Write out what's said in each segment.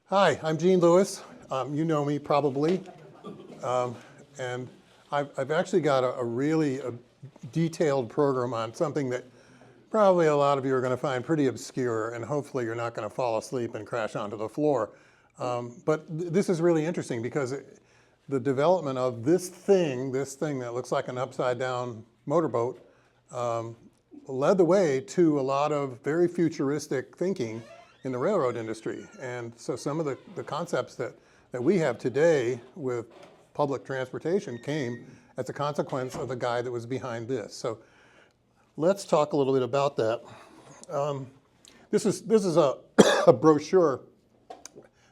Hi, I'm Gene Lewis. You know me probably. And I've actually got a really detailed program on something that probably a lot of you are going to find pretty obscure, and hopefully you're not going to fall asleep and crash onto the floor. But this is really interesting because the development of this thing that looks like an upside down motorboat, led the way to a lot of very futuristic thinking in the railroad industry. And so some of the concepts that we have today with public transportation came as a consequence of the guy that was behind this. So let's talk a little bit about that. This is a, a brochure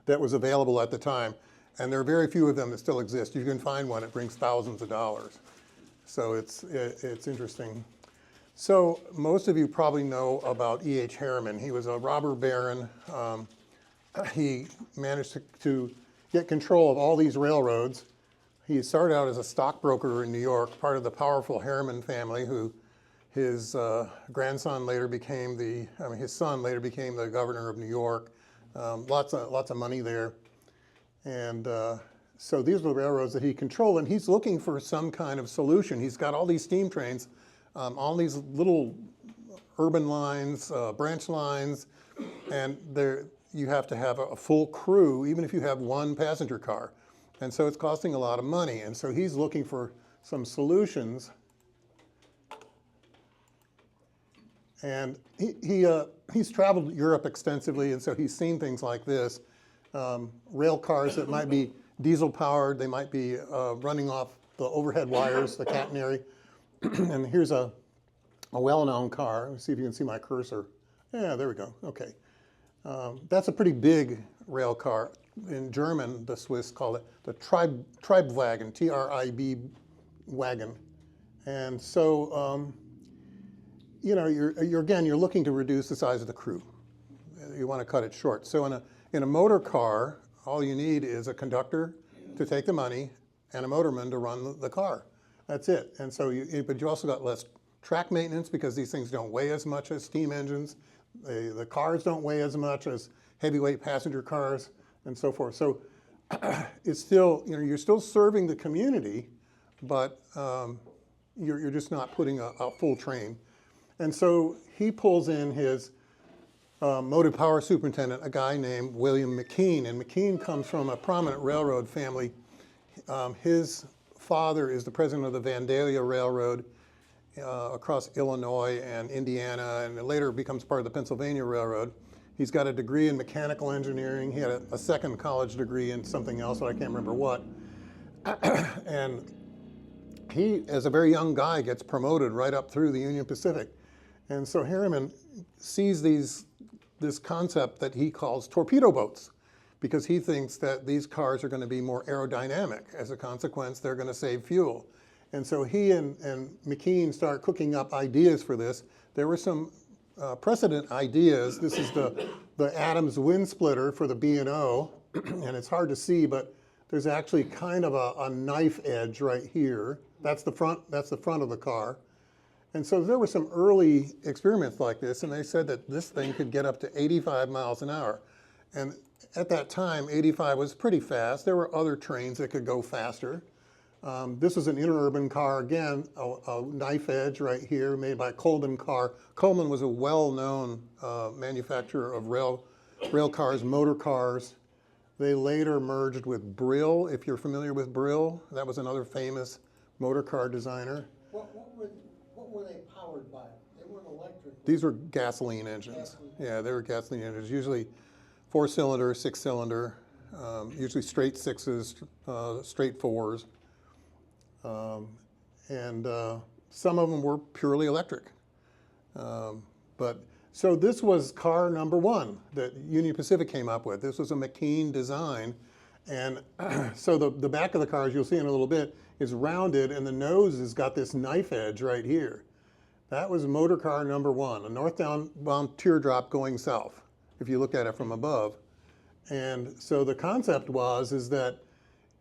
that was available at the time, and there are very few of them that still exist. You can find one, it brings thousands of dollars. So it's interesting. So most of you probably know about E.H. Harriman. He was a robber baron. He managed to get control of all these railroads. He started out as a stockbroker in New York, part of the powerful Harriman family, who his grandson later became his son later became the governor of New York. Lots of money there. And so these are the railroads that he controlled, and he's looking for some kind of solution. He's got all these steam trains, all these little urban lines, branch lines, and you have to have a full crew, even if you have one passenger car. And so it's costing a lot of money. And so he's looking for some solutions. And he's traveled Europe extensively, and so he's seen things like this. Rail cars that might be diesel powered, they might be running off the overhead wires, the catenary. And here's a well-known car. Let's see if you can see my cursor. Yeah, there we go. Okay. That's a pretty big rail car. In German, the Swiss call it the Treibwagen, T-R-I-B wagon. And so, you're looking to reduce the size of the crew. You want to cut it short. So in a motor car, all you need is a conductor to take the money and a motorman to run the car. That's it. And so, but you also got less track maintenance because these things don't weigh as much as steam engines. The cars don't weigh as much as heavyweight passenger cars and so forth. So it's still, you're still serving the community, but you're just not putting a full train. And so he pulls in his motive power superintendent, a guy named William McKeen. And McKeen comes from a prominent railroad family. His father is the president of the Vandalia Railroad across Illinois and Indiana, and later becomes part of the Pennsylvania Railroad. He's got a degree in mechanical engineering. He had a second college degree in something else, but I can't remember what. And he, as a very young guy, gets promoted right up through the Union Pacific. And so Harriman sees this concept that he calls torpedo boats, because he thinks that these cars are going to be more aerodynamic. As a consequence, they're going to save fuel. And so he and McKeen start cooking up ideas for this. There were some precedent ideas. This is the Adams wind splitter for the B&O, and it's hard to see, but there's actually kind of a knife edge right here. That's the front of the car. And so there were some early experiments like this, and they said that this thing could get up to 85 miles an hour. And at that time, 85 was pretty fast. There were other trains that could go faster. This was an interurban car, again, a knife edge right here, made by Coleman Car. Coleman was a well-known manufacturer of rail cars, motor cars. They later merged with Brill, if you're familiar with Brill. That was another famous motor car designer. What were they powered by? They weren't electric. These were gasoline engines. Yeah, they were gasoline engines, usually 4-cylinder, 6-cylinder, usually straight sixes, straight fours. And some of them were purely electric. So this was car number one that Union Pacific came up with. This was a McKeen design. And so the back of the car, as you'll see in a little bit, is rounded, and the nose has got this knife edge right here. That was motor car number one, a northbound teardrop going south, if you look at it from above. And so the concept is that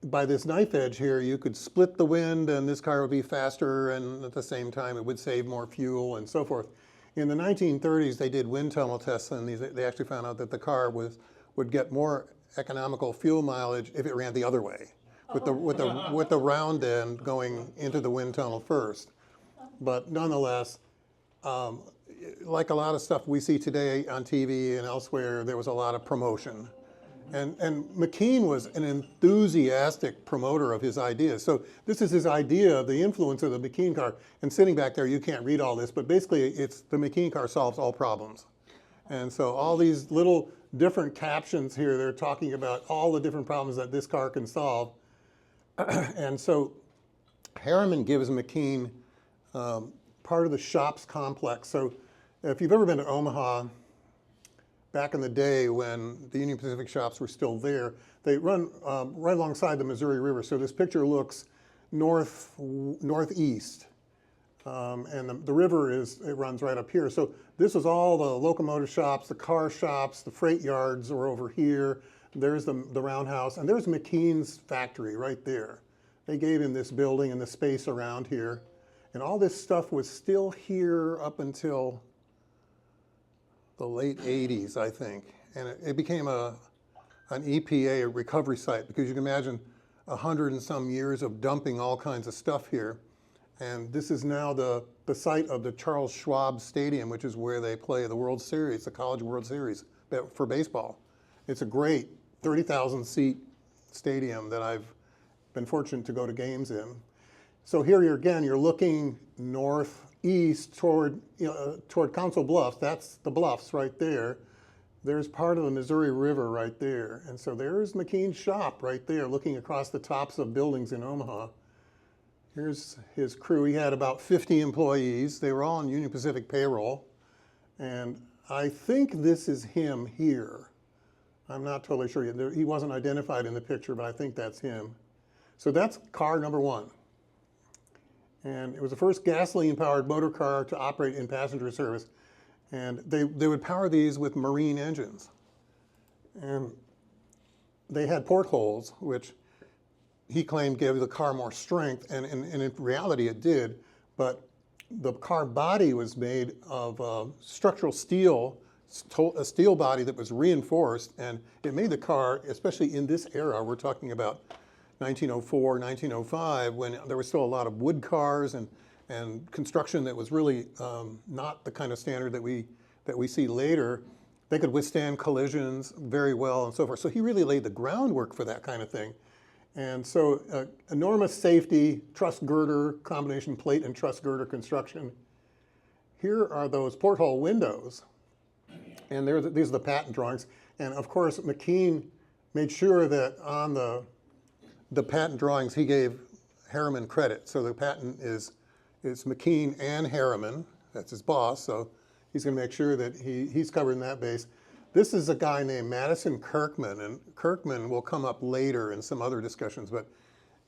by this knife edge here, you could split the wind, and this car would be faster, and at the same time, it would save more fuel and so forth. In the 1930s, they did wind tunnel tests, and they actually found out that the car would get more economical fuel mileage if it ran the other way, with the round end going into the wind tunnel first. But nonetheless, like a lot of stuff we see today on TV and elsewhere, there was a lot of promotion. And McKeen was an enthusiastic promoter of his ideas. So this is his idea of the influence of the McKeen car. And sitting back there, you can't read all this, but basically it's the McKeen car solves all problems. And so all these little different captions here, they're talking about all the different problems that this car can solve. And so Harriman gives McKeen part of the shops complex. So if you've ever been to Omaha, back in the day when the Union Pacific shops were still there, they run right alongside the Missouri River. So this picture looks northeast, and the river it runs right up here. So this is all the locomotive shops, the car shops, the freight yards are over here. There's the roundhouse, and there's McKeen's factory right there. They gave him this building and the space around here, and all this stuff was still here up until the late 80s, I think. And it became an EPA, a recovery site, because you can imagine 100 and some years of dumping all kinds of stuff here. And this is now the site of the Charles Schwab Stadium, which is where they play the World Series, the College World Series for baseball. It's a great 30,000 seat stadium that I've been fortunate to go to games in. So here you're looking northeast toward Council Bluffs. That's the bluffs right there. There's part of the Missouri River right there. And so there's McKeen's shop right there, looking across the tops of buildings in Omaha. Here's his crew. He had about 50 employees. They were all on Union Pacific payroll. And I think this is him here. I'm not totally sure yet. He wasn't identified in the picture, but I think that's him. So that's car number one. And it was the first gasoline-powered motor car to operate in passenger service. And they would power these with marine engines. And they had portholes, which he claimed gave the car more strength, and in reality it did. But the car body was made of structural steel, a steel body that was reinforced, and it made the car, especially in this era, we're talking about 1904, 1905, when there was still a lot of wood cars and construction that was really not the kind of standard that we see later. They could withstand collisions very well and so forth. So he really laid the groundwork for that kind of thing. And so enormous safety, truss girder, combination plate and truss girder construction. Here are those porthole windows. And these are the patent drawings. And of course, McKeen made sure that on the patent drawings, he gave Harriman credit. So the patent is McKeen and Harriman. That's his boss. So he's going to make sure that he's covering that base. This is a guy named Madison Kirkman, and Kirkman will come up later in some other discussions, but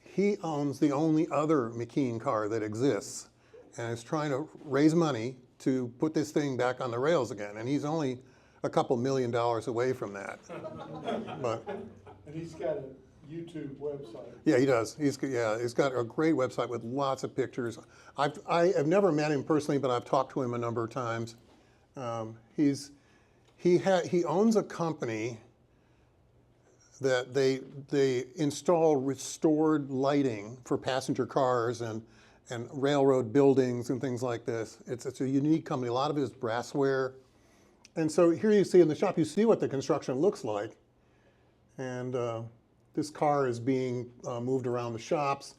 he owns the only other McKeen car that exists and is trying to raise money to put this thing back on the rails again. And he's only a couple $1 million away from that. But, and he's got a YouTube website. Yeah, he does. He's got a great website with lots of pictures. I have never met him personally, but I've talked to him a number of times. He owns a company that they install restored lighting for passenger cars and railroad buildings and things like this. It's a unique company. A lot of it is brassware. And so here you see in the shop, you see what the construction looks like. And this car is being moved around the shops.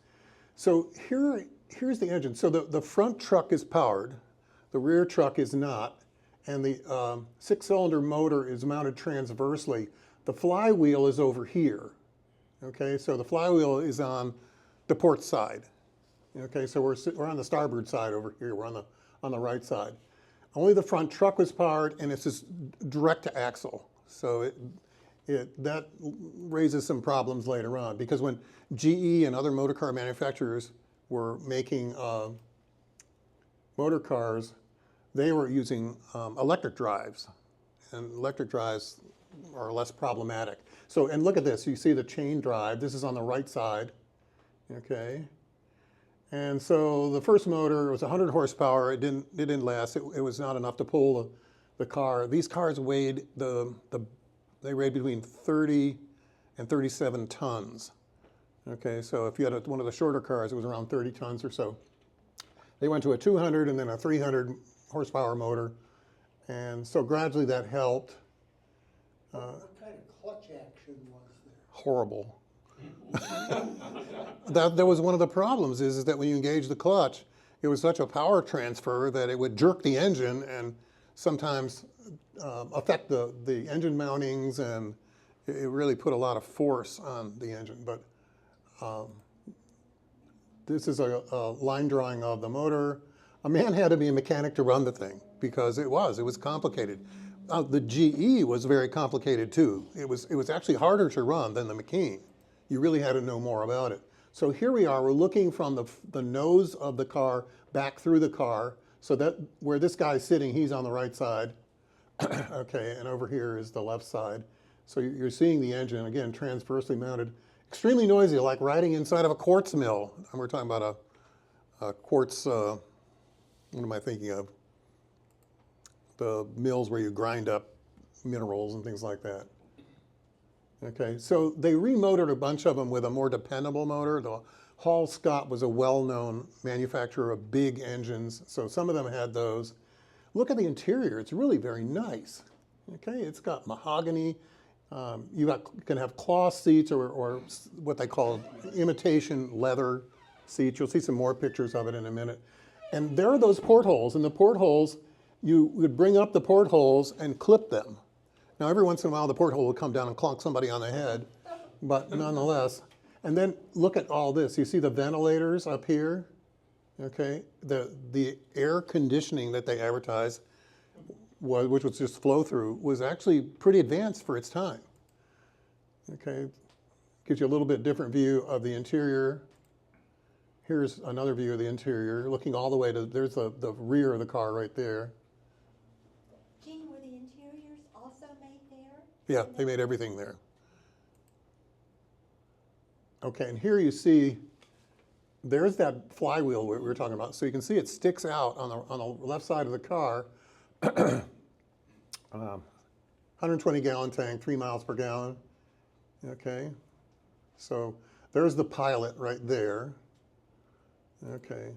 So here's the engine. So the front truck is powered. The rear truck is not. And the 6-cylinder motor is mounted transversely. The flywheel is over here. Okay, so the flywheel is on the port side. Okay, so we're on the starboard side over here. We're on the right side. Only the front truck was powered, and it's just direct to axle. So that raises some problems later on, because when GE and other motor car manufacturers were making motor cars, they were using electric drives, and electric drives are less problematic. So, and look at this, you see the chain drive. This is on the right side, okay? And so the first motor was 100 horsepower. It didn't last. It was not enough to pull the car. These cars weighed they weighed between 30 and 37 tons. Okay, so if you had one of the shorter cars, it was around 30 tons or so. They went to a 200 and then a 300 horsepower motor, and so gradually that helped. What kind of clutch action was there? Horrible. That was one of the problems, is that when you engage the clutch, it was such a power transfer that it would jerk the engine and sometimes affect the engine mountings, and it really put a lot of force on the engine. But this is a line drawing of the motor. A man had to be a mechanic to run the thing because it was complicated. The GE was very complicated too. It was actually harder to run than the McKeen. You really had to know more about it. So here we are, we're looking from the nose of the car back through the car, so that where this guy's sitting, he's on the right side. Okay, and over here is the left side. So you're seeing the engine, again, transversely mounted. Extremely noisy, like riding inside of a quartz mill. And we're talking about a quartz, what am I thinking of? The mills where you grind up minerals and things like that. Okay, so they remotored a bunch of them with a more dependable motor. The Hall Scott was a well-known manufacturer of big engines, so some of them had those. Look at the interior, it's really very nice. Okay, it's got mahogany. You can have cloth seats or what they call imitation leather seats. You'll see some more pictures of it in a minute. And there are those portholes, and the portholes, you would bring up the portholes and clip them. Now, every once in a while, the porthole would come down and clunk somebody on the head, but nonetheless. And then look at all this. You see the ventilators up here? Okay, the air conditioning that they advertised, which was just flow through, was actually pretty advanced for its time. Okay, gives you a little bit different view of the interior. Here's another view of the interior, looking all the way to, there's the rear of the car right there. Gene, were the interiors also made there? Yeah, they made everything there. Okay, and here you see, there's that flywheel we were talking about. So you can see it sticks out on the left side of the car. 120 gallon tank, 3 miles per gallon. Okay, so there's the pilot right there. Okay.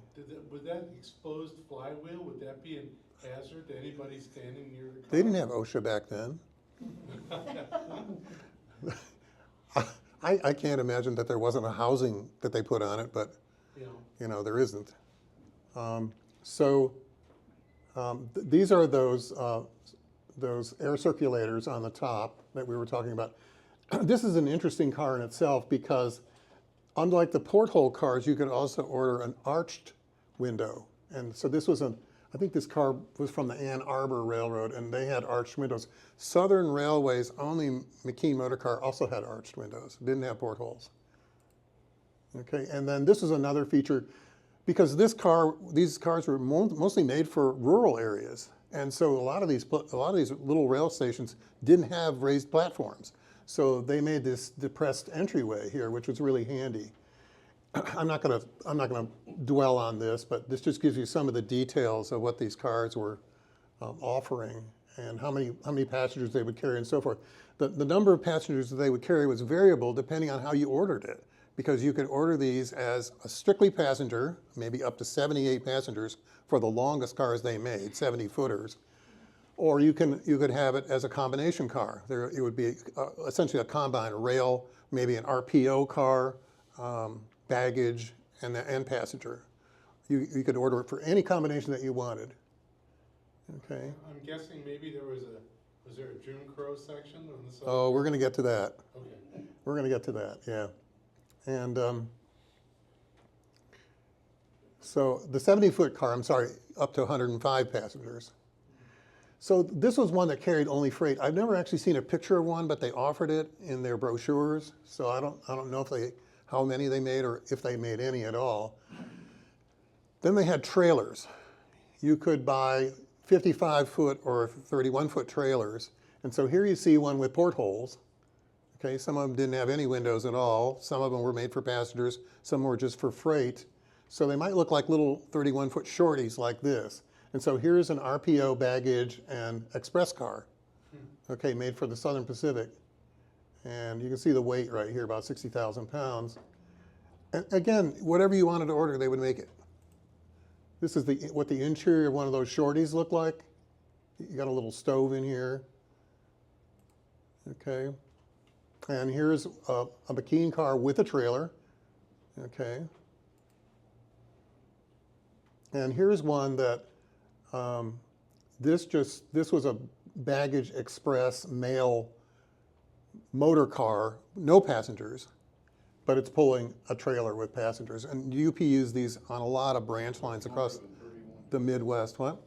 Would that exposed flywheel, would that be an hazard to anybody standing near the car? They didn't have OSHA back then. I can't imagine that there wasn't a housing that they put on it, but you know there isn't. These are those air circulators on the top that we were talking about. This is an interesting car in itself because unlike the porthole cars, you could also order an arched window. And so this was I think this car was from the Ann Arbor Railroad, and they had arched windows. Southern Railway's only McKeen Motor Car also had arched windows, didn't have portholes. Okay, and then this is another feature, because these cars were mostly made for rural areas, and so a lot of these little rail stations didn't have raised platforms. So they made this depressed entryway here, which was really handy. I'm not gonna dwell on this, but this just gives you some of the details of what these cars were offering and how many passengers they would carry and so forth. The number of passengers that they would carry was variable depending on how you ordered it, because you could order these as a strictly passenger, maybe up to 78 passengers for the longest cars they made, 70-footers. Or you could have it as a combination car. It would be essentially a combine, a rail, maybe an RPO car, baggage, and passenger. You could order it for any combination that you wanted. Okay. I'm guessing maybe was there a June Crow section on the side? Oh, we're going to get to that. Okay. We're going to get to that, yeah. And so the 70-foot car, I'm sorry, up to 105 passengers. So this was one that carried only freight. I've never actually seen a picture of one, but they offered it in their brochures. So I don't know how many they made or if they made any at all. Then they had trailers. You could buy 55-foot or 31-foot trailers. And so here you see one with portholes. Okay, some of them didn't have any windows at all. Some of them were made for passengers. Some were just for freight. So they might look like little 31-foot shorties like this. And so here's an RPO baggage and express car, okay, made for the Southern Pacific. And you can see the weight right here, about 60,000 pounds. And again, whatever you wanted to order, they would make it. This is what the interior of one of those shorties look like. You got a little stove in here. Okay. And here's a McKeen car with a trailer. Okay. And here's one that this was a baggage express mail motor car, no passengers, but it's pulling a trailer with passengers. And UP used these on a lot of branch lines across the Midwest. What?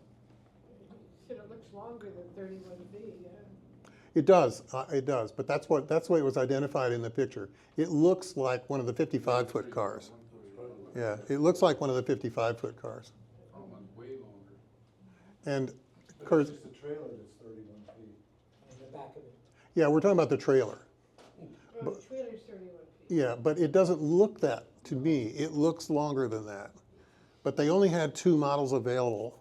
Said it looks longer than 31B, yeah. It does, but that's the way it was identified in the picture. It looks like one of the 55-foot cars. Yeah, it looks like one of the 55-foot cars. Way longer. And of But course, it's just the trailer that's 31 feet. In the back of it. yeah, we're talking about the trailer. Oh, the trailer's 31 feet. Yeah, but it doesn't look that to me. It looks longer than that. But they only had 2 models available,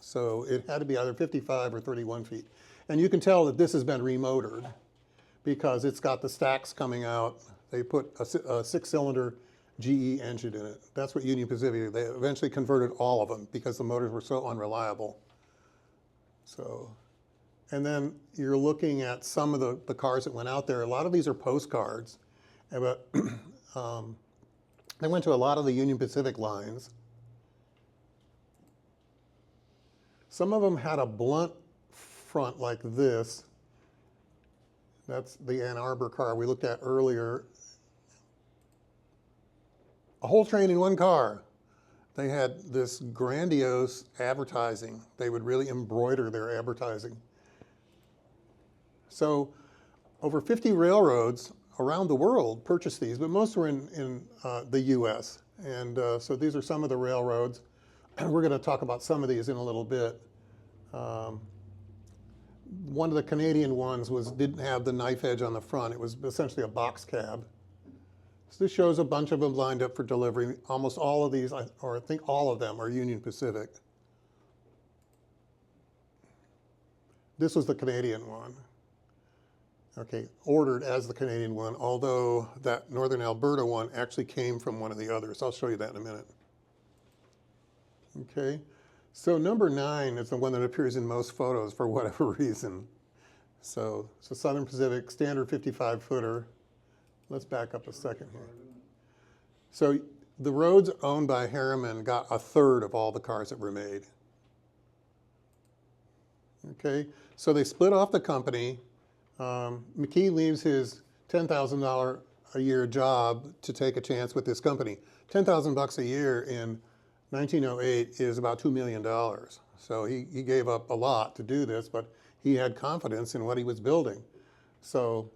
so it had to be either 55 or 31 feet. And you can tell that this has been remotored because it's got the stacks coming out. They put a 6-cylinder GE engine in it. That's what Union Pacific did. They eventually converted all of them because the motors were so unreliable. So, and then you're looking at some of the cars that went out there. A lot of these are postcards, but they went to a lot of the Union Pacific lines. Some of them had a blunt front like this. That's the Ann Arbor car we looked at earlier. A whole train in one car. They had this grandiose advertising. They would really embroider their advertising. So over 50 railroads around the world purchased these, but most were in the US. And so these are some of the railroads. We're going to talk about some of these in a little bit. One of the Canadian ones didn't have the knife edge on the front. It was essentially a box cab. So this shows a bunch of them lined up for delivery. Almost all of these, or I think all of them, are Union Pacific. This was the Canadian one. Okay, ordered as the Canadian one, although that Northern Alberta one actually came from one of the others. I'll show you that in a minute. Okay, so number 9 is the one that appears in most photos for whatever reason. So it's a Southern Pacific standard 55-footer. Let's back up a second here. So the roads owned by Harriman got 1/3 of all the cars that were made. Okay, so they split off the company. McKeen leaves his $10,000 a year job to take a chance with this company. $10,000 a year in 1908 is about $2 million. So he gave up a lot to do this, but he had confidence in what he was building. So,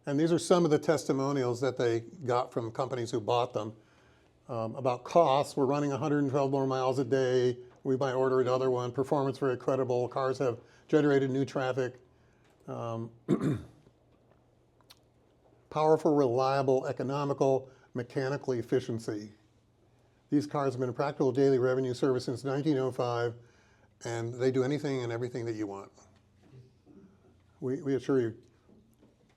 and these are some of the testimonials that they got from companies who bought them. About costs, we're running 112 more miles a day. We might order another one. Performance very credible. Cars have generated new traffic. Powerful, reliable, economical, mechanical efficiency. These cars have been a practical daily revenue service since 1905, and they do anything and everything that you want. We assure you.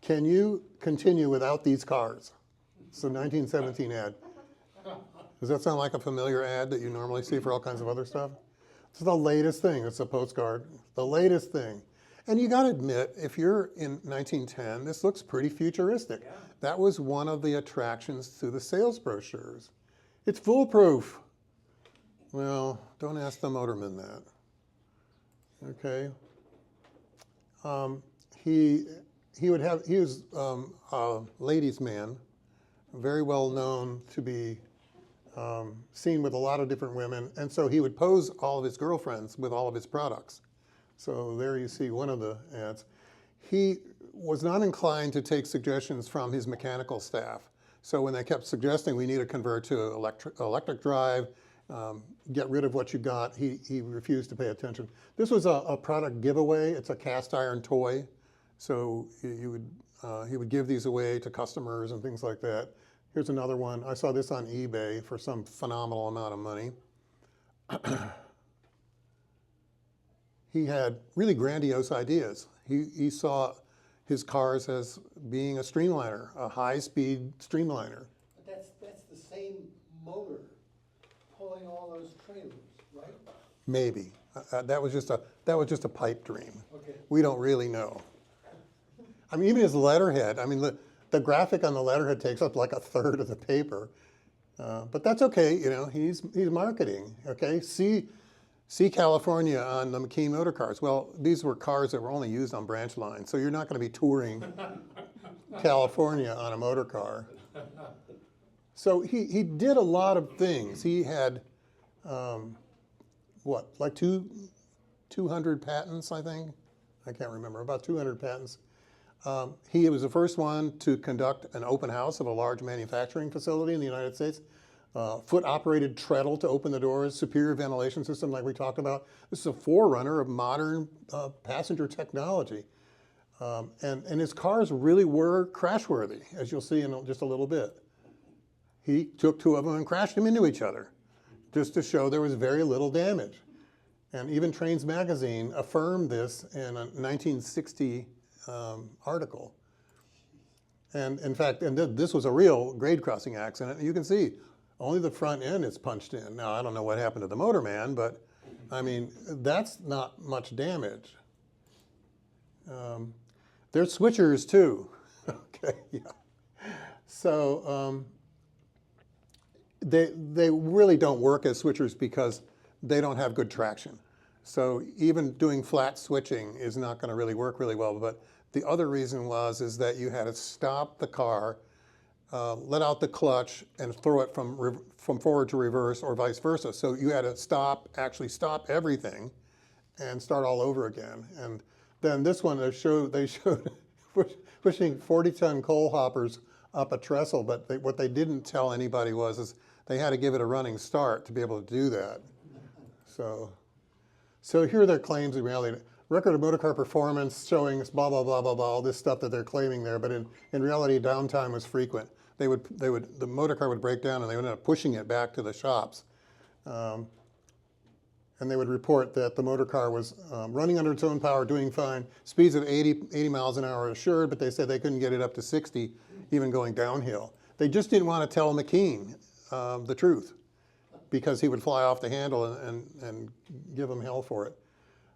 Can you continue without these cars? It's a 1917 ad. Does that sound like a familiar ad that you normally see for all kinds of other stuff? It's the latest thing. It's a postcard. The latest thing. And you got to admit, if you're in 1910, this looks pretty futuristic. Yeah. That was one of the attractions to the sales brochures. It's foolproof. Well, don't ask the motorman that. Okay. He was a ladies' man, very well known to be seen with a lot of different women, and so he would pose all of his girlfriends with all of his products. So there you see one of the ads. He was not inclined to take suggestions from his mechanical staff. So when they kept suggesting we need to convert to electric drive, get rid of what you got, he refused to pay attention. This was a product giveaway. It's a cast iron toy. So he would give these away to customers and things like that. Here's another one. I saw this on eBay for some phenomenal amount of money. He had really grandiose ideas. He saw his cars as being a streamliner, a high-speed streamliner. But that's the same motor pulling all those trailers, right? Maybe. That was just a pipe dream. Okay. We don't really know. I mean, even his letterhead. I mean, the graphic on the letterhead takes up like a third of the paper. But that's okay. You know, he's marketing. Okay. See California on the McKeen Motor Cars. Well, these were cars that were only used on branch lines, so you're not going to be touring California on a motor car. So he did a lot of things. He had, like 200 patents, I think? I can't remember, about 200 patents. He was the first one to conduct an open house of a large manufacturing facility in the United States. Foot-operated treadle to open the doors, superior ventilation system like we talked about. This is a forerunner of modern passenger technology. And his cars really were crash-worthy, as you'll see in just a little bit. He took two of them and crashed them into each other, just to show there was very little damage. And even Trains Magazine affirmed this in a 1960 article. And in fact, this was a real grade crossing accident. You can see only the front end is punched in. Now, I don't know what happened to the motorman, but I mean, that's not much damage. There's switchers too. Okay, yeah. So they really don't work as switchers because they don't have good traction. So even doing flat switching is not going to really work really well. But the other reason is that you had to stop the car, let out the clutch, and throw it from forward to reverse or vice versa. So you had to actually stop everything and start all over again. And then this one, they showed pushing 40-ton coal hoppers up a trestle, but what they didn't tell anybody is they had to give it a running start to be able to do that. So here are their claims in reality. Record of motor car performance showing blah, blah, blah, blah, blah, all this stuff that they're claiming there, but in reality, downtime was frequent. The motor car would break down and they would end up pushing it back to the shops. And they would report that the motor car was running under its own power, doing fine, speeds of 80 miles an hour assured, but they said they couldn't get it up to 60, even going downhill. They just didn't want to tell McKeen the truth because he would fly off the handle and give them hell for it.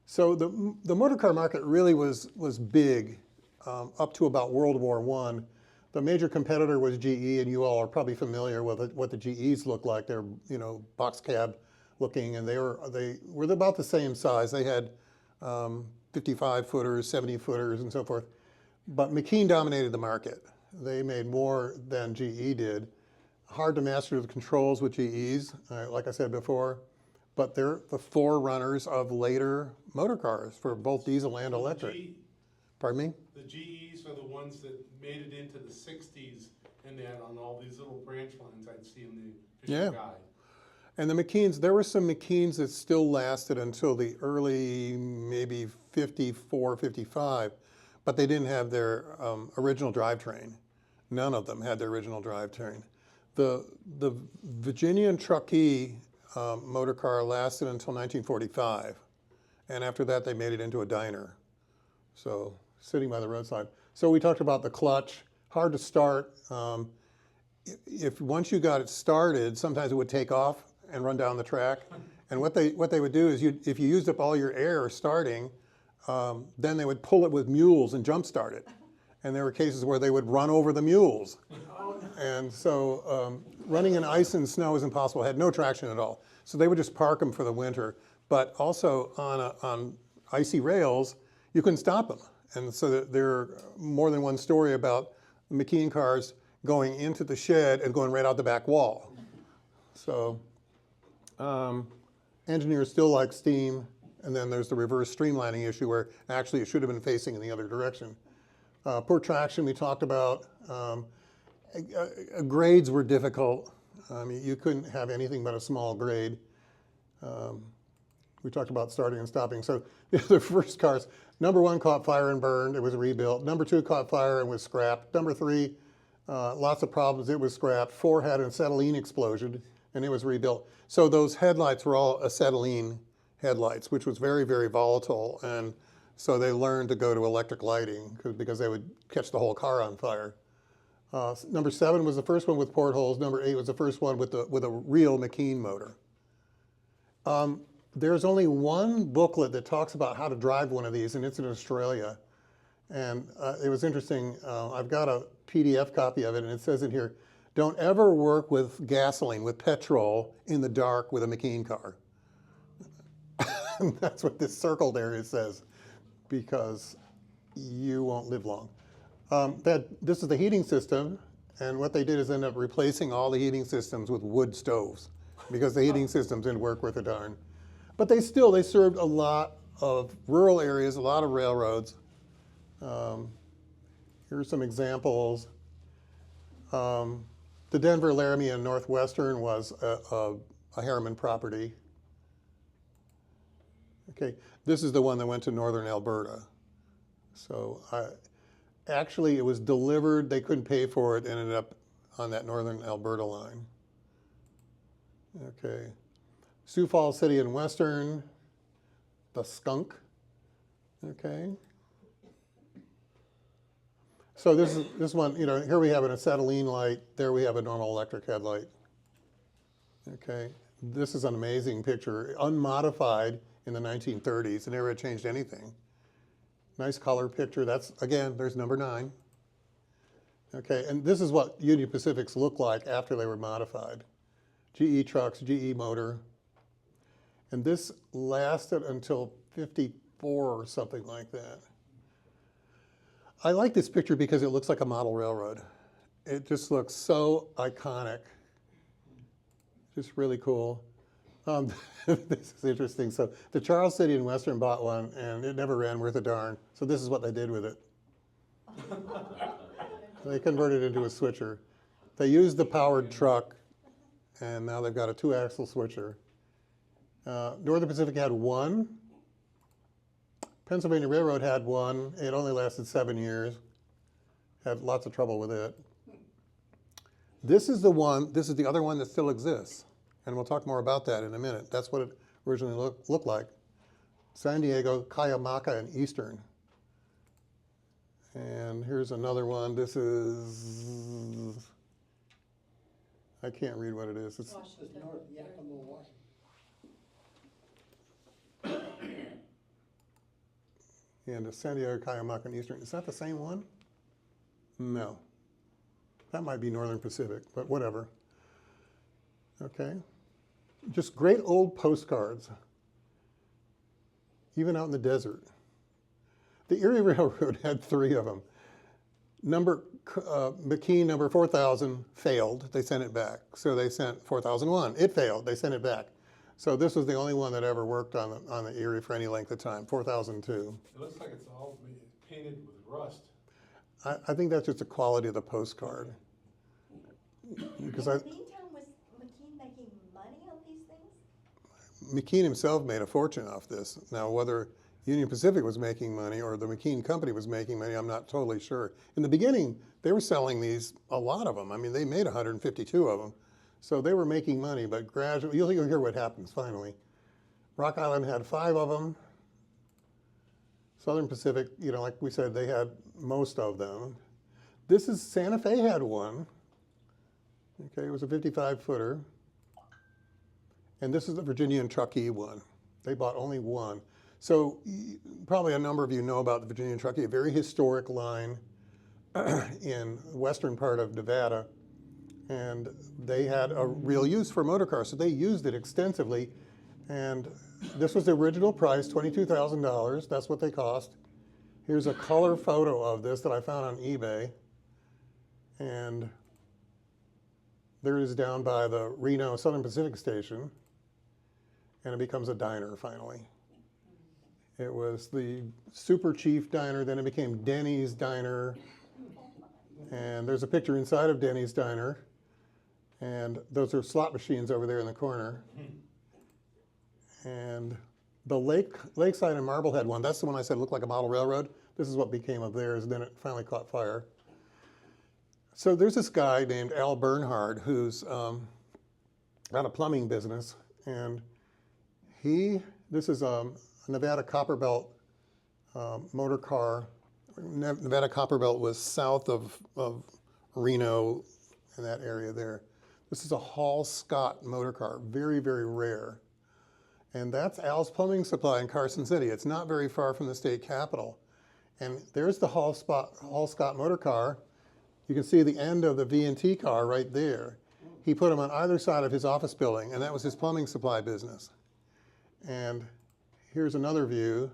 So the motor car market really was big up to about World War I. The major competitor was GE, and you all are probably familiar with what the GEs look like. They're, box cab looking, and they were about the same size. They had 55-footers, 70-footers, and so forth. But McKeen dominated the market. They made more than GE did. Hard to master the controls with GEs, like I said before, but they're the forerunners of later motor cars for both diesel and electric. Pardon me? The GEs are the ones that made it into the 60s and that on all these little branch lines I'd see in the official guide. And the McKeens, there were some McKeens that still lasted until the early, maybe 54, 55, but they didn't have their original drivetrain. None of them had their original drivetrain. The Virginia and Truckee motor car lasted until 1945, and after that they made it into a diner, so sitting by the roadside. So we talked about the clutch, hard to start. If once you got it started, sometimes it would take off and run down the track. And what they would do is, if you used up all your air starting, then they would pull it with mules and jump start it. And there were cases where they would run over the mules. And so running in ice and snow was impossible, had no traction at all. So they would just park them for the winter. But also on icy rails, you couldn't stop them. And so there are more than one story about McKeen cars going into the shed and going right out the back wall. So engineers still like steam. And then there's the reverse streamlining issue where actually it should have been facing in the other direction. Poor traction we talked about. Grades were difficult. You couldn't have anything but a small grade. We talked about starting and stopping. So the first cars, number 1 caught fire and burned. It was rebuilt. Number 2 caught fire and was scrapped. Number 3, lots of problems. It was scrapped. 4 had an acetylene explosion and it was rebuilt. So those headlights were all acetylene headlights, which was very, very volatile. And So they learned to go to electric lighting because they would catch the whole car on fire. Number 7 was the first one with portholes. Number 8 was the first one with a real McKeen motor. There's only one booklet that talks about how to drive one of these, and it's in Australia. And it was interesting. I've got a PDF copy of it, and it says in here, don't ever work with gasoline, with petrol, in the dark with a McKeen car. That's what this circled area says, because you won't live long. This is the heating system, and what they did is end up replacing all the heating systems with wood stoves, because the heating systems didn't work worth a darn. But they served a lot of rural areas, a lot of railroads. Here are some examples. The Denver, Laramie, and Northwestern was a Harriman property. Okay, this is the one that went to northern Alberta. So actually, it was delivered. They couldn't pay for it, and ended up on that northern Alberta line. Okay, Sioux Falls City and Western, the Skunk. Okay. So this one, here we have an acetylene light. There we have a normal electric headlight. Okay, this is an amazing picture, unmodified in the 1930s. They never had changed anything. Nice color picture. That's, again, there's number 9. Okay, and this is what Union Pacifics looked like after they were modified. GE trucks, GE motor. And this lasted until 54 or something like that. I like this picture because it looks like a model railroad. It just looks so iconic. Just really cool. This is interesting. So the Charles City and Western bought one, and it never ran worth a darn. So this is what they did with it. They converted it into a switcher. They used the powered truck, and now they've got a 2-axle switcher. Northern Pacific had one. Pennsylvania Railroad had one. It only lasted 7 years. Had lots of trouble with it. This is the other one that still exists. And we'll talk more about that in a minute. That's what it originally looked like. San Diego, Cuyamaca, and Eastern. And here's another one. This is, I can't read what it is. It's It's North Yakima, Washington. and San Diego, Cuyamaca, and Eastern. Is that the same one? No. That might be Northern Pacific, but whatever. Okay. Just great old postcards, even out in the desert. The Erie Railroad had 3 of them. McKeen number 4000 failed. They sent it back. So they sent 4001. It failed. They sent it back. So this was the only one that ever worked on the Erie for any length of time, 4002. It looks like it's all painted with rust. I think that's just the quality of the postcard. Because In the meantime, was McKeen making money on these things? McKeen himself made a fortune off this. Now, whether Union Pacific was making money or the McKeen Company was making money, I'm not totally sure. In the beginning, they were selling these, a lot of them. I mean, they made 152 of them. So they were making money, but gradually, you'll hear what happens finally. Rock Island had 5 of them. Southern Pacific, like we said, they had most of them. This is, Santa Fe had one. Okay, it was a 55-footer. And this is the Virginia and Truckee one. They bought only one. So probably a number of you know about the Virginia and Truckee, a very historic line in the western part of Nevada. And they had a real use for motor cars, so they used it extensively. And this was the original price, $22,000. That's what they cost. Here's a color photo of this that I found on eBay. And there it is down by the Reno Southern Pacific station. And it becomes a diner, finally. It was the Super Chief Diner, then it became Denny's Diner. And there's a picture inside of Denny's Diner. And those are slot machines over there in the corner. And the Lakeside and Marblehead one, that's the one I said looked like a model railroad. This is what became of theirs, and then it finally caught fire. So there's this guy named Al Bernhard who's got a plumbing business. And this is a Nevada Copper Belt motor car. Nevada Copperbelt was south of Reno, in that area there. This is a Hall Scott motor car, very, very rare. And that's Al's Plumbing Supply in Carson City. It's not very far from the state capitol. And there's the Hall Scott motor car. You can see the end of the V&T car right there. He put them on either side of his office building, and that was his plumbing supply business. And here's another view.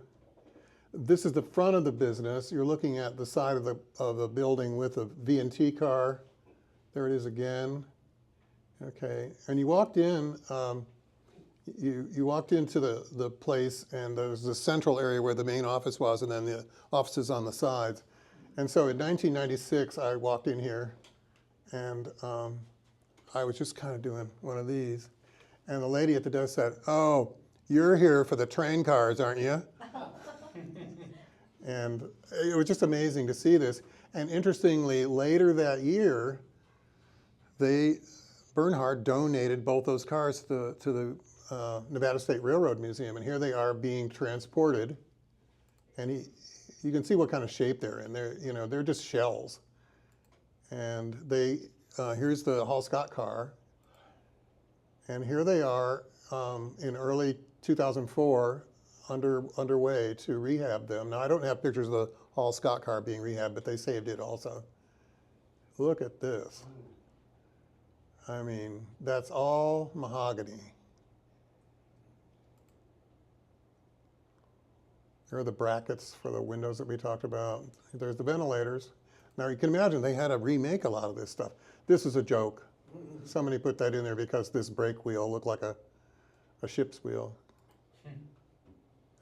This is the front of the business. You're looking at the side of the building with a V&T car. There it is again. Okay, and you walked in. You walked into the place, and there was the central area where the main office was, and then the offices on the sides. And so in 1996, I walked in here, and I was just kind of doing one of these. And the lady at the desk said, "Oh, you're here for the train cars, aren't you?" And it was just amazing to see this. And interestingly, later that year, Bernhard donated both those cars to the Nevada State Railroad Museum, and here they are being transported. And you can see what kind of shape they're in. They're just shells. And here's the Hall Scott car, and here they are in early 2004, underway to rehab them. Now, I don't have pictures of the Hall Scott car being rehabbed, but they saved it also. Look at this. I mean, that's all mahogany. There are the brackets for the windows that we talked about. There's the ventilators. Now, you can imagine they had to remake a lot of this stuff. This is a joke. Somebody put that in there because this brake wheel looked like a ship's wheel.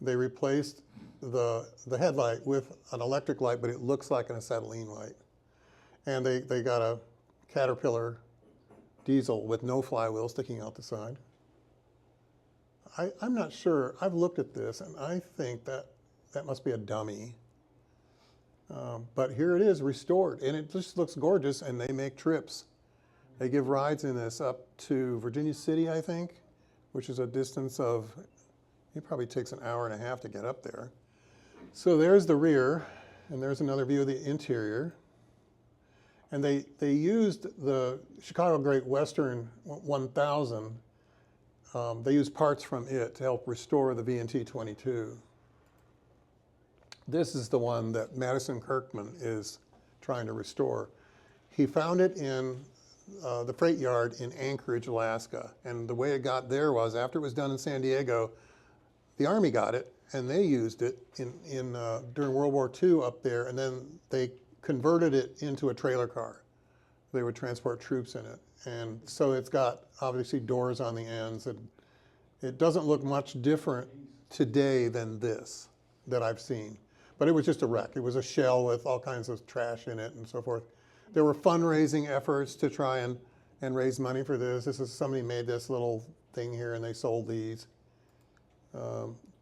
They replaced the headlight with an electric light, but it looks like an acetylene light. And they got a Caterpillar diesel with no flywheel sticking out the side. I'm not sure. I've looked at this, and I think that must be a dummy. But here it is, restored, and it just looks gorgeous, and they make trips. They give rides in this up to Virginia City, I think, which is a distance of, it probably takes an hour and a half to get up there. So there's the rear, and there's another view of the interior. And they used the Chicago Great Western 1000. They used parts from it to help restore the V&T 22. This is the one that Madison Kirkman is trying to restore. He found it in the freight yard in Anchorage, Alaska. And the way it got there was, after it was done in San Diego, the Army got it, and they used it during World War II up there, and then they converted it into a trailer car. They would transport troops in it. And so it's got, obviously, doors on the ends. And it doesn't look much different today than this that I've seen. But it was just a wreck. It was a shell with all kinds of trash in it and so forth. There were fundraising efforts to try and raise money for this. Somebody made this little thing here, and they sold these.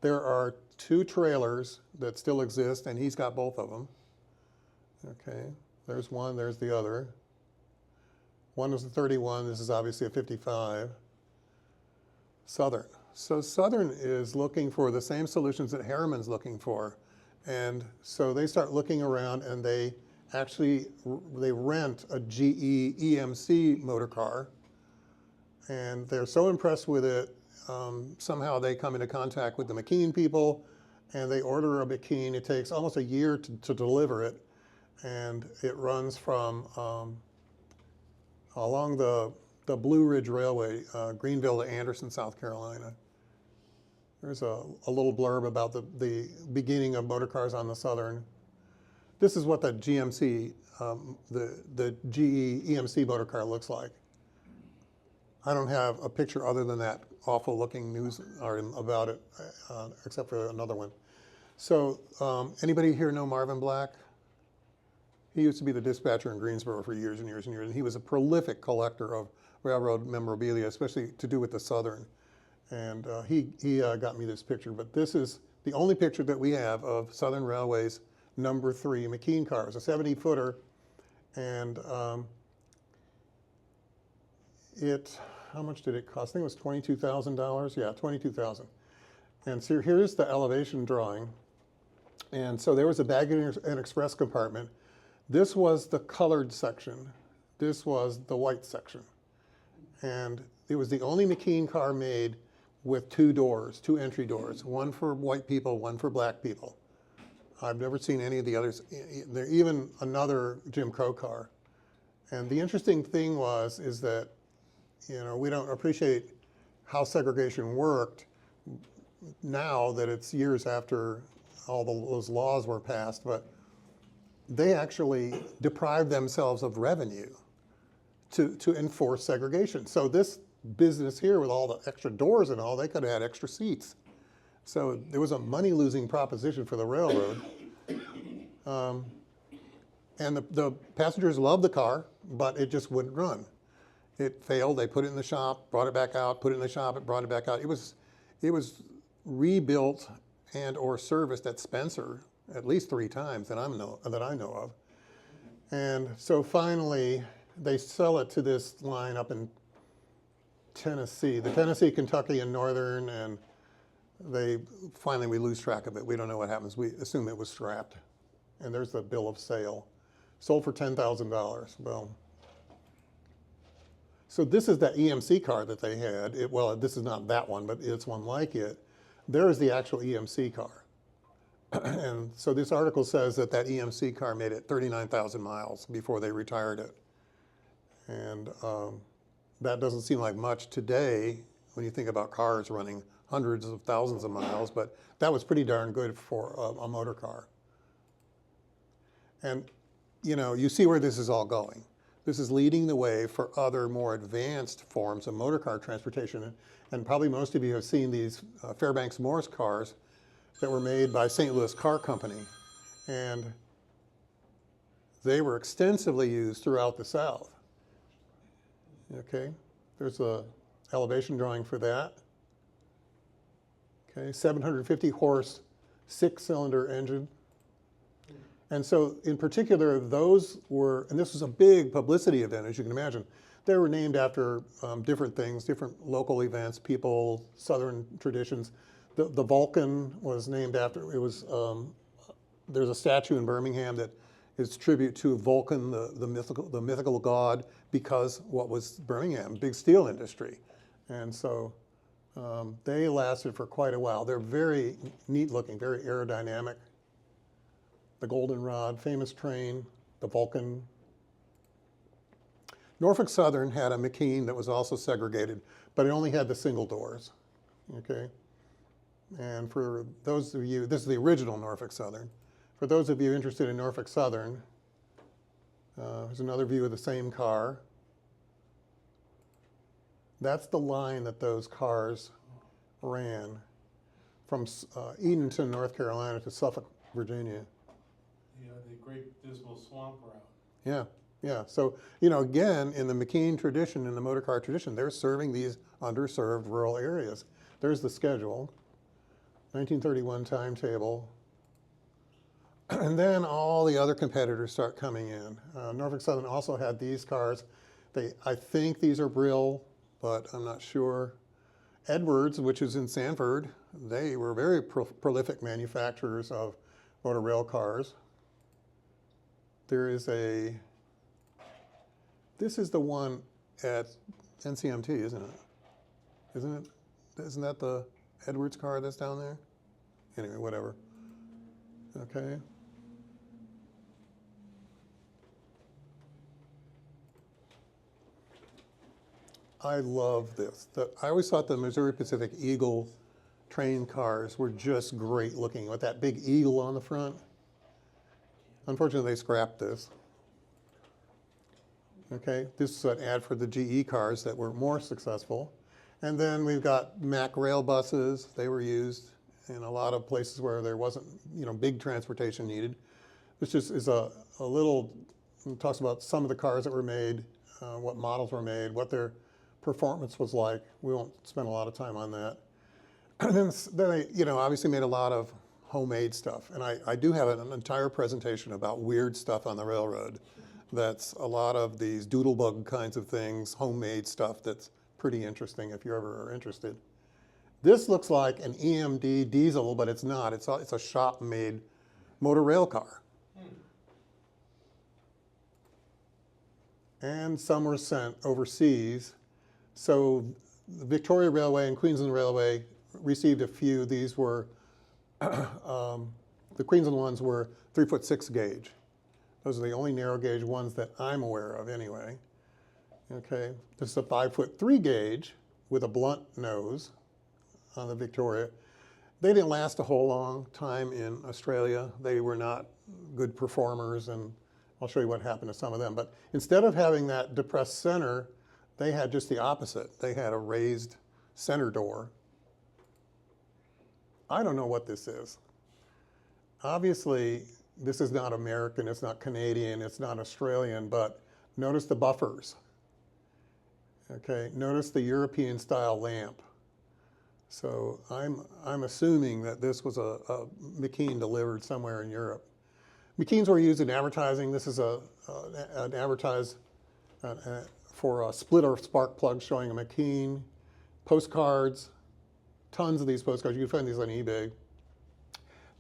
There are 2 trailers that still exist, and he's got both of them. Okay, there's one, there's the other. One was a 31, this is obviously a 55. Southern. So Southern is looking for the same solutions that Harriman's looking for. And so they start looking around, and they rent a GE EMC motor car. And they're so impressed with it, somehow they come into contact with the McKeen people, and they order a McKeen. It takes almost a year to deliver it. And it runs from along the Blue Ridge Railway, Greenville to Anderson, South Carolina. There's a little blurb about the beginning of motor cars on the Southern. This is what the GMC, the GE EMC motor car looks like. I don't have a picture other than that awful looking news article about it, except for another one. So anybody here know Marvin Black? He used to be the dispatcher in Greensboro for years and years and years, and he was a prolific collector of railroad memorabilia, especially to do with the Southern. And he got me this picture, but this is the only picture that we have of Southern Railway's number 3 McKeen cars, a 70-footer, and how much did it cost? I think it was $22,000. Yeah, $22,000. And so here's the elevation drawing. And so there was a baggage and express compartment. This was the colored section. This was the white section. And it was the only McKeen car made with two doors, two entry doors, one for white people, one for black people. I've never seen any of the others, even another Jim Crow car. And the interesting thing is that, we don't appreciate how segregation worked now that it's years after all those laws were passed, but they actually deprived themselves of revenue to enforce segregation. So this business here with all the extra doors and all, they could have had extra seats. So it was a money-losing proposition for the railroad. And the passengers loved the car, but it just wouldn't run. It failed. They put it in the shop, brought it back out, put it in the shop, it brought it back out. It was rebuilt and or serviced at Spencer at least 3 times that I know of. And so finally, they sell it to this line up in Tennessee, the Tennessee, Kentucky, and Northern, and we lose track of it. We don't know what happens. We assume it was scrapped. And there's the bill of sale. Sold for $10,000. Well, so this is that EMC car that they had. This is not that one, but it's one like it. There is the actual EMC car. And so this article says that EMC car made it 39,000 miles before they retired it. And that doesn't seem like much today when you think about cars running hundreds of thousands of miles, but that was pretty darn good for a motor car. And you see where this is all going. This is leading the way for other more advanced forms of motor car transportation. And probably most of you have seen these Fairbanks Morse cars that were made by St. Louis Car Company. And they were extensively used throughout the South. Okay, there's a elevation drawing for that. Okay, 750 horse, 6-cylinder engine. And so in particular, those were, and this was a big publicity event, as you can imagine. They were named after different things, different local events, people, Southern traditions. The Vulcan was named after, there's a statue in Birmingham that is tribute to Vulcan, the mythical god, because what was Birmingham, big steel industry. And so they lasted for quite a while. They're very neat looking, very aerodynamic. The Goldenrod, famous train, the Vulcan. Norfolk Southern had a McKeen that was also segregated, but it only had the single doors, okay? And for those of you, this is the original Norfolk Southern. For those of you interested in Norfolk Southern, here's another view of the same car. That's the line that those cars ran from Edenton, North Carolina to Suffolk, Virginia. Yeah, the Great Dismal Swamp route. Yeah, yeah. So, again, in the McKeen tradition, in the motor car tradition, they're serving these underserved rural areas. There's the schedule, 1931 timetable. And then all the other competitors start coming in. Norfolk Southern also had these cars. I think these are Brill, but I'm not sure. Edwards, which is in Sanford, they were very prolific manufacturers of motor rail cars. There is this is the one at NCMT, isn't it? Isn't that the Edwards car that's down there? Anyway, whatever. Okay. I love this. I always thought the Missouri Pacific Eagle train cars were just great looking with that big eagle on the front. Unfortunately, they scrapped this. Okay, this is an ad for the GE cars that were more successful. And then we've got Mack rail buses. They were used in a lot of places where there wasn't, big transportation needed. This just is a little, it talks about some of the cars that were made, what models were made, what their performance was like. We won't spend a lot of time on that. And then they, obviously made a lot of homemade stuff. And I do have an entire presentation about weird stuff on the railroad. That's a lot of these doodlebug kinds of things, homemade stuff that's pretty interesting if you ever are interested. This looks like an EMD diesel, but it's not. It's a shop-made motor rail car. And some were sent overseas. So the Victoria Railway and Queensland Railway received a few. These were, the Queensland ones were 3'6" gauge. Those are the only narrow gauge ones that I'm aware of anyway. Okay, this is a 5'3" gauge with a blunt nose on the Victoria. They didn't last a whole long time in Australia. They were not good performers, and I'll show you what happened to some of them. But instead of having that depressed center, they had just the opposite. They had a raised center door. I don't know what this is. Obviously, this is not American, it's not Canadian, it's not Australian, but notice the buffers. Okay, notice the European style lamp. So I'm assuming that this was a McKeen delivered somewhere in Europe. McKeens were used in advertising. This is an advertise for a splitter spark plug showing a McKeen. Postcards, tons of these postcards. You can find these on eBay.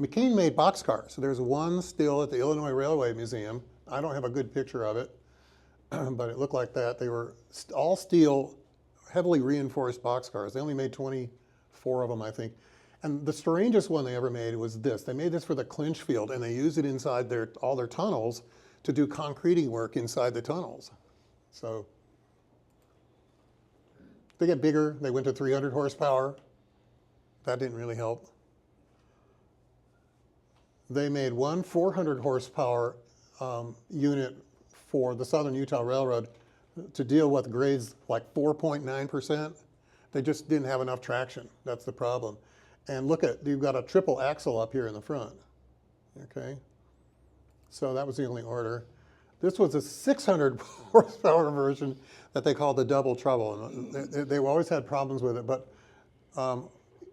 McKeen made boxcars. So there's one still at the Illinois Railway Museum. I don't have a good picture of it, but it looked like that. They were all steel, heavily reinforced boxcars. They only made 24 of them, I think. And the strangest one they ever made was this. They made this for the clinch field, and they used it inside all their tunnels to do concreting work inside the tunnels. So they get bigger. They went to 300 horsepower. That didn't really help. They made one 400 horsepower unit for the Southern Utah Railroad to deal with grades like 4.9%. They just didn't have enough traction. That's the problem. And look at, you've got a triple axle up here in the front. Okay? So that was the only order. This was a 600 horsepower version that they called the Double Trouble. And they always had problems with it, but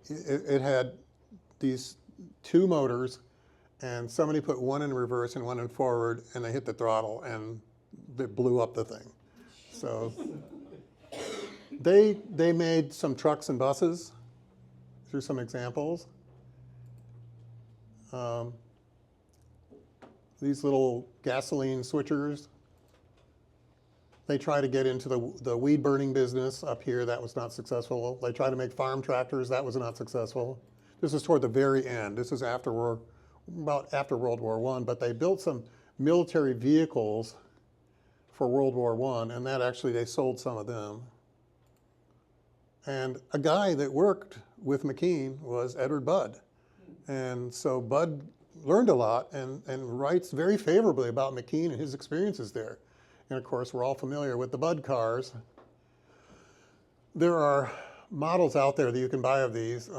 it had these two motors, and somebody put one in reverse and one in forward, and they hit the throttle, and it blew up the thing. So they made some trucks and buses. Here's some examples. These little gasoline switchers. They try to get into the weed burning business up here. That was not successful. They tried to make farm tractors. That was not successful. This is toward the very end. This is about after World War I. But they built some military vehicles for World War I, and that actually they sold some of them. And a guy that worked with McKeen was Edward Budd. And so Budd learned a lot and writes very favorably about McKeen and his experiences there. And of course, we're all familiar with the Budd cars. There are models out there that you can buy of these.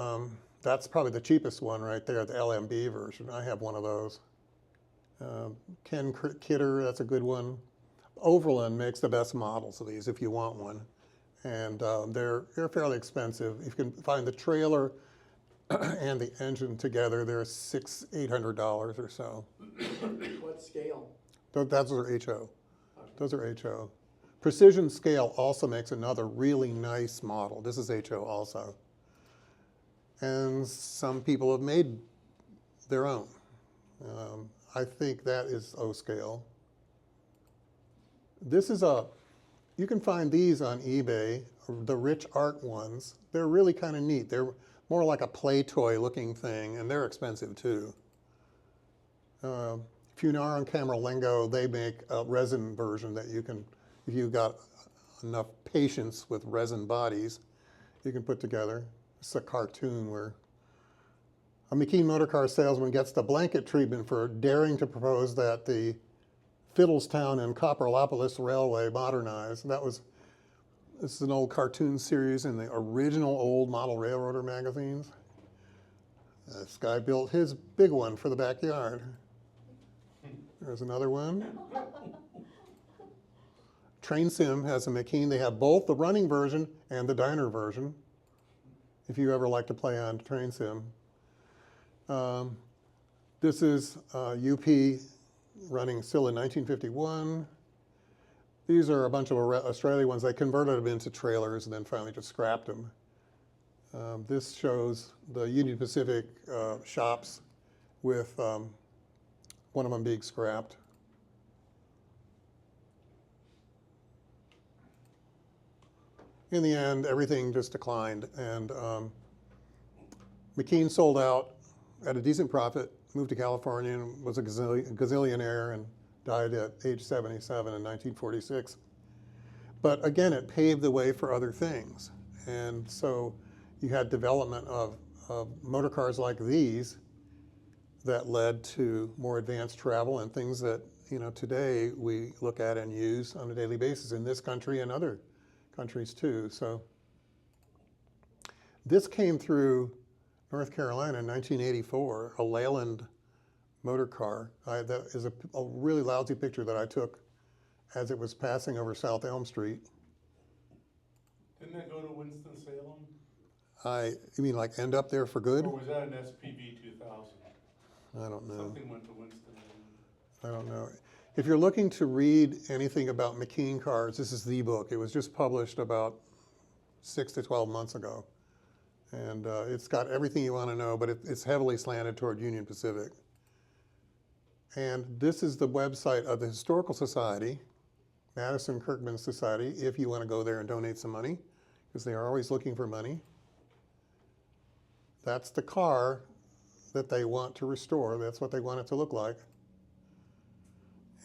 That's probably the cheapest one right there, the LMB version. I have one of those. Ken Kidder, that's a good one. Overland makes the best models of these if you want one. And they're fairly expensive. You can find the trailer and the engine together. They're $600-800 or so. What scale? Those are HO. Those are HO. Precision Scale also makes another really nice model. This is HO also. And some people have made their own. I think that is O scale. This is you can find these on eBay, the rich art ones. They're really kind of neat. They're more like a play toy looking thing, and they're expensive too. Funar and Camerlengo, they make a resin version that you can, if you've got enough patience with resin bodies, you can put together. It's a cartoon where a McKeen motor car salesman gets the blanket treatment for daring to propose that the Fiddlestown and Copperlopolis Railway modernize. This is an old cartoon series in the original old model railroader magazines. This guy built his big one for the backyard. There's another one. Train Sim has a McKeen. They have both the running version and the diner version, if you ever like to play on Train Sim. This is UP running still in 1951. These are a bunch of Australian ones. They converted them into trailers and then finally just scrapped them. This shows the Union Pacific shops with one of them being scrapped. In the end, everything just declined, and McKeen sold out at a decent profit, moved to California, and was a gazillionaire, and died at age 77 in 1946. But again, it paved the way for other things. And so you had development of motor cars like these that led to more advanced travel and things that, you know, today we look at and use on a daily basis in this country and other countries too. So this came through North Carolina in 1984, a Leyland motor car. That is a really lousy picture that I took as it was passing over South Elm Street. Didn't that go to Winston-Salem? You mean like end up there for good? Or was that an SPV 2000? I don't know. Something went to Winston. I don't know. If you're looking to read anything about McKeen cars, this is the book. It was just published about 6 to 12 months ago. And it's got everything you want to know, but it's heavily slanted toward Union Pacific. And this is the website of the Historical Society, Madison Kirkman Society, if you want to go there and donate some money, because they are always looking for money. That's the car that they want to restore. That's what they want it to look like.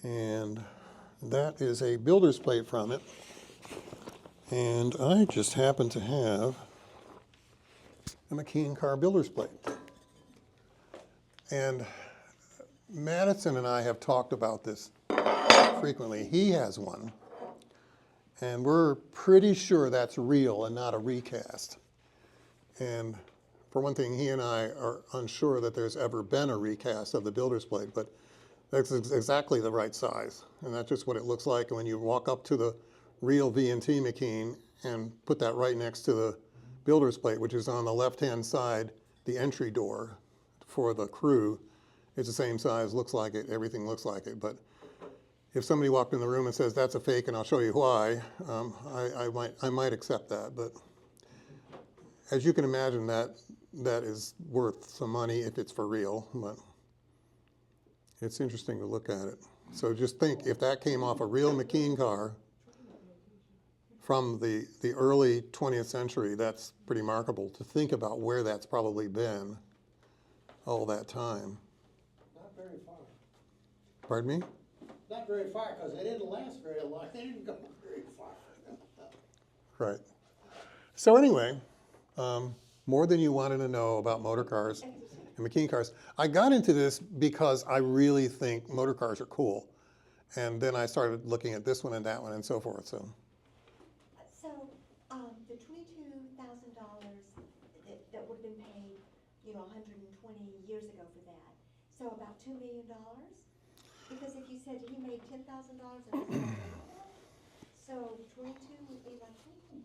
And that is a builder's plate from it. And I just happen to have a McKeen car builder's plate. And Madison and I have talked about this frequently. He has one. And we're pretty sure that's real and not a recast. And for one thing, he and I are unsure that there's ever been a recast of the builder's plate, but that's exactly the right size. And that's just what it looks like. And when you walk up to the real V&T McKeen and put that right next to the builder's plate, which is on the left-hand side, the entry door for the crew, it's the same size, looks like it, everything looks like it. But if somebody walked in the room and says, that's a fake and I'll show you why, I might accept that. But as you can imagine, that is worth some money if it's for real. But it's interesting to look at it. So just think, if that came off a real McKeen car from the early 20th century, that's pretty remarkable to think about where that's probably been all that time. Not very far. Pardon me? Not very far, because they didn't last very long. They didn't go very far. Right. So anyway, more than you wanted to know about motor cars and McKeen cars. I got into this because I really think motor cars are cool. And then I started looking at this one and that one and so forth. So the $22,000 that would have been paid, 120 years ago for that. So about $2 million? Because if you said he made $10,000 so 22 would be like 20.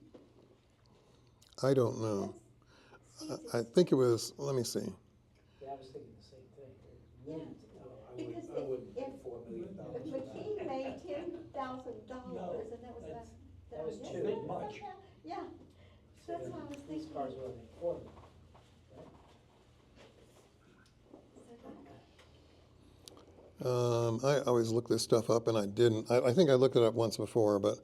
I don't know. I think it was, let me see. Yeah, I was thinking the same thing. Yeah. Because I wouldn't pay if $4 million. McKeen made $10,000 and that was that was yes, too that's much. Yeah, that's what I was These thinking. cars were only $4 million. I always look this stuff up and I didn't. I think I looked it up once before, but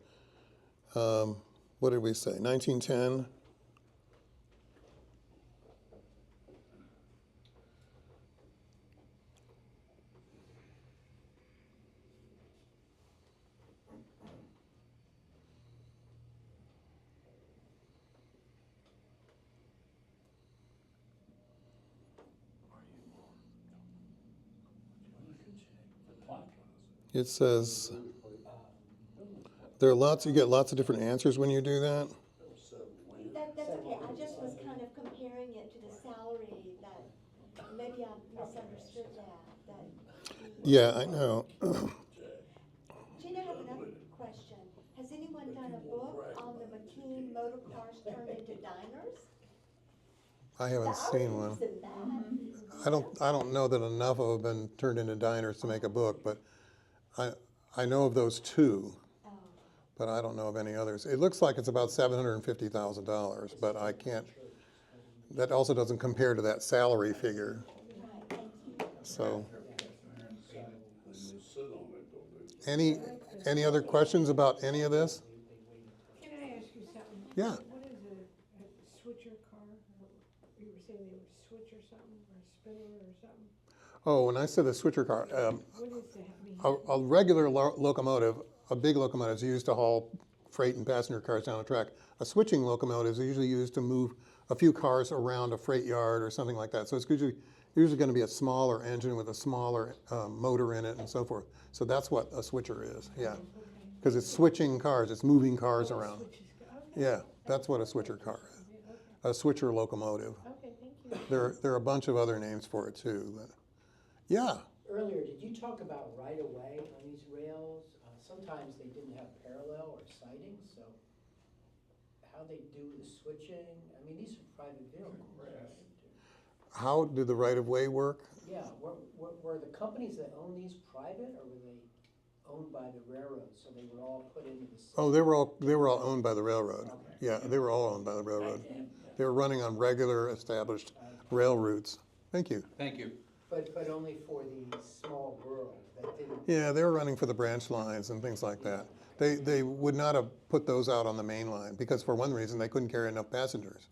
what did we say? 1910? It says there are lots. You get lots of different answers when you do that. That's okay, I just was kind of comparing it to the salary that, maybe I misunderstood that. Yeah, I know. Gina, I have another question. Has anyone done a book on the McKeen motor cars turned into diners? I haven't seen one. That. I don't know that enough of them have been turned into diners to make a book, but I know of those two, but I don't know of any others. It looks like it's about $750,000, but I can't. That also doesn't compare to that salary figure. Right, thank you. So. any other questions about any of this? Can I ask you something? Yeah. What is a switcher car? You were saying they would switch or something, or a spinner or something? Oh, when I said a switcher car, What is that? a regular locomotive, a big locomotive is used to haul freight and passenger cars down a track. A switching locomotive is usually used to move a few cars around a freight yard or something like that. So it's usually going to be a smaller engine with a smaller motor in it and so forth. So that's what a switcher is, yeah. Because it's switching cars, it's moving cars around. Yeah, that's what a switcher car is. A switcher locomotive. Okay, thank you. There are a bunch of other names for it too, but yeah. Earlier, did you talk about right-of-way on these rails? Sometimes they didn't have parallel or siding, so how they do the switching? I mean, these are private vehicles, right? How do the right-of-way work? Yeah, were the companies that own these private, or were they owned by the railroads, so they were all put into the system? Oh, they were all owned by the railroad. Okay. Yeah, they were all owned by the railroad. They were running on regular established rail routes. Thank you. Thank you. But only for the small rural that didn't. Yeah, they were running for the branch lines and things like that. They would not have put those out on the main line because for one reason, they couldn't carry enough passengers.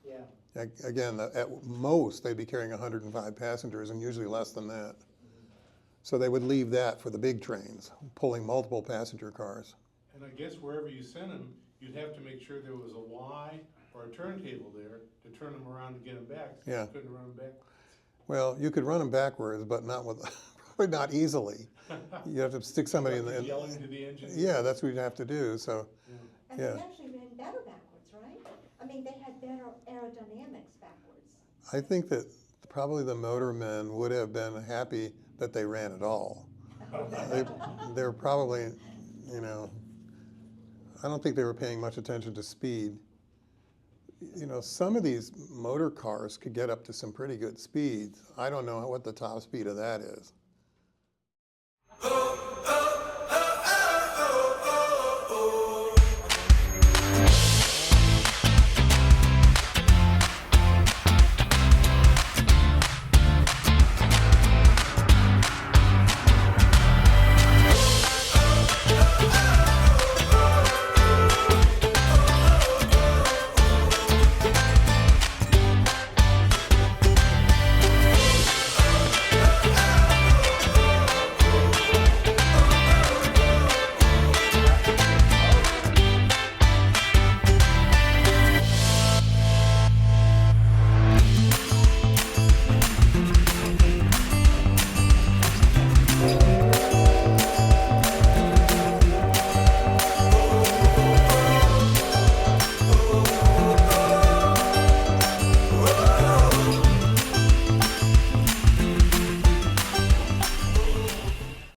Yeah. Again, at most, they'd be carrying 105 passengers and usually less than that. So they would leave that for the big trains, pulling multiple passenger cars. And I guess wherever you sent them, you'd have to make sure there was a Y or a turntable there to turn them around to get them back. So Yeah. you couldn't run them back. Well, you could run them backwards, but not with, probably not easily. You have to stick somebody in the. Yelling to the engine. Yeah, that's what you'd have to do. So, And yeah. they actually ran better backwards, right? I mean, they had better aerodynamics backwards. I think that probably the motormen would have been happy that they ran at all. They're probably, you know, I don't think they were paying much attention to speed. You know, some of these motor cars could get up to some pretty good speeds. I don't know what the top speed of that is.